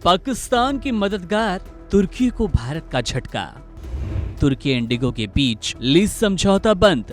पाकिस्तान की मददगार तुर्की को भारत का झटका। तुर्की इंडिगो के बीच लीज समझौता बंद।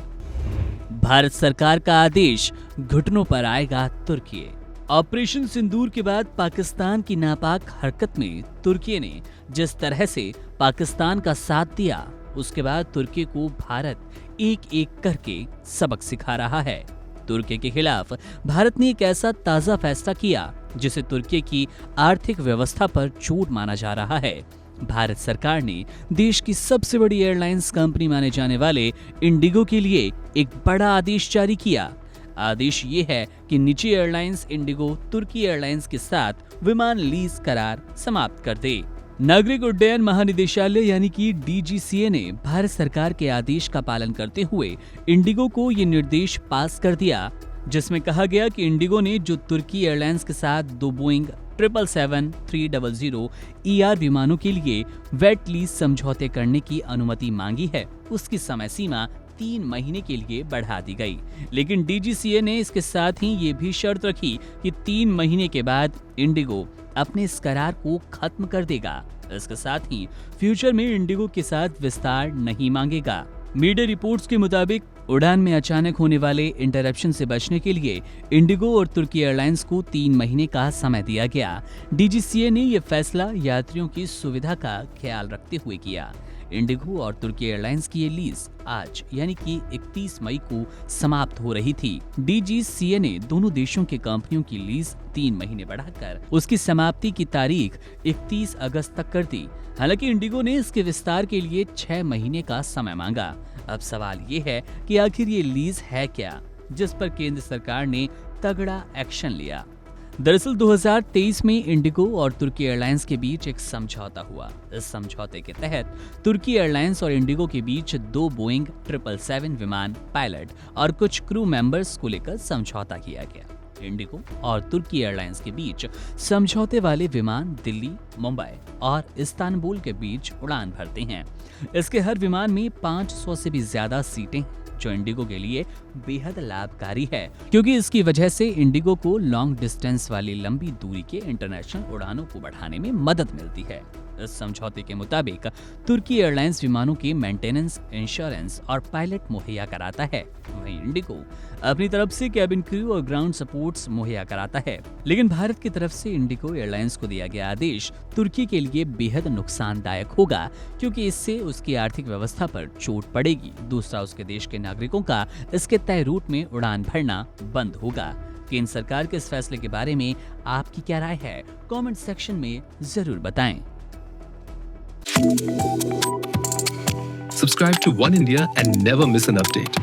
भारत सरकार का आदेश, घुटनों पर आएगा तुर्की। ऑपरेशन सिंदूर के बाद पाकिस्तान की नापाक हरकत में तुर्की ने जिस तरह से पाकिस्तान का साथ दिया, उसके बाद तुर्की को भारत एक एक करके सबक सिखा रहा है। तुर्की के खिलाफ भारत ने एक ऐसा ताजा फैसला किया जिसे तुर्की की आर्थिक व्यवस्था पर चोट माना जा रहा है। भारत सरकार ने देश की सबसे बड़ी एयरलाइंस कंपनी माने जाने वाले इंडिगो के लिए एक बड़ा आदेश जारी किया। आदेश ये है कि निजी एयरलाइंस इंडिगो तुर्की एयरलाइंस के साथ विमान लीज करार समाप्त कर दे। नागरिक उड्डयन महानिदेशालय यानी कि डीजीसीए ने भारत सरकार के आदेश का पालन करते हुए इंडिगो को ये निर्देश पास कर दिया, जिसमें कहा गया कि इंडिगो ने जो तुर्की एयरलाइंस के साथ 2 बोइंग 777-300 ER विमानों के लिए वेट लीज समझौते करने की अनुमति मांगी है, उसकी समय सीमा 3 महीने के लिए बढ़ा दी गई। लेकिन डीजीसीए ने इसके साथ ही ये भी शर्त रखी कि 3 महीने के बाद इंडिगो अपने इस करार को खत्म कर देगा। इसके साथ ही फ्यूचर में इंडिगो के साथ विस्तार नहीं मांगेगा। मीडिया रिपोर्ट्स के मुताबिक उड़ान में अचानक होने वाले इंटरप्शन से बचने के लिए इंडिगो और तुर्की एयरलाइंस को 3 महीने का समय दिया गया। डीजीसीए ने यह फैसला यात्रियों की सुविधा का ख्याल रखते हुए किया। इंडिगो और तुर्की एयरलाइंस की ये लीज आज यानी कि 31 मई को समाप्त हो रही थी। डीजीसीए ने दोनों देशों के कंपनियों की लीज 3 महीने बढ़ाकर उसकी समाप्ति की तारीख 31 अगस्त तक कर दी। हालांकि इंडिगो ने इसके विस्तार के लिए 6 महीने का समय मांगा। अब सवाल ये है कि आखिर ये लीज है क्या, जिस पर केंद्र सरकार ने तगड़ा एक्शन लिया। दरअसल 2023 में इंडिगो और तुर्की एयरलाइंस के बीच एक समझौता हुआ। इस समझौते के तहत तुर्की एयरलाइंस और इंडिगो के बीच 2 बोइंग 777 विमान पायलट और कुछ क्रू मेंबर्स को लेकर समझौता किया गया। इंडिगो और तुर्की एयरलाइंस के बीच समझौते वाले विमान दिल्ली, मुंबई और इस्तांबुल के बीच उड़ान भरते हैं। इसके हर विमान में 500 से भी ज्यादा सीटें, जो इंडिगो के लिए बेहद लाभकारी है, क्योंकि इसकी वजह से इंडिगो को लॉन्ग डिस्टेंस वाली लंबी दूरी के इंटरनेशनल उड़ानों को बढ़ाने में मदद मिलती है। इस समझौते के मुताबिक तुर्की एयरलाइंस विमानों के मेंटेनेंस, इंश्योरेंस और पायलट मुहैया कराता है, वहीं इंडिगो अपनी तरफ से कैबिन क्रू और ग्राउंड सपोर्ट्स मुहैया कराता है। लेकिन भारत की तरफ से इंडिगो एयरलाइंस को दिया गया आदेश तुर्की के लिए बेहद नुकसानदायक होगा, क्योंकि इससे उसकी आर्थिक व्यवस्था पर चोट पड़ेगी। दूसरा, उसके देश के नागरिकों का इसके तय रूट में उड़ान भरना बंद होगा। केंद्र सरकार के इस फैसले के बारे में आपकी क्या राय है? कमेंट सेक्शन में जरूर बताएं। Subscribe to One India and never miss an update.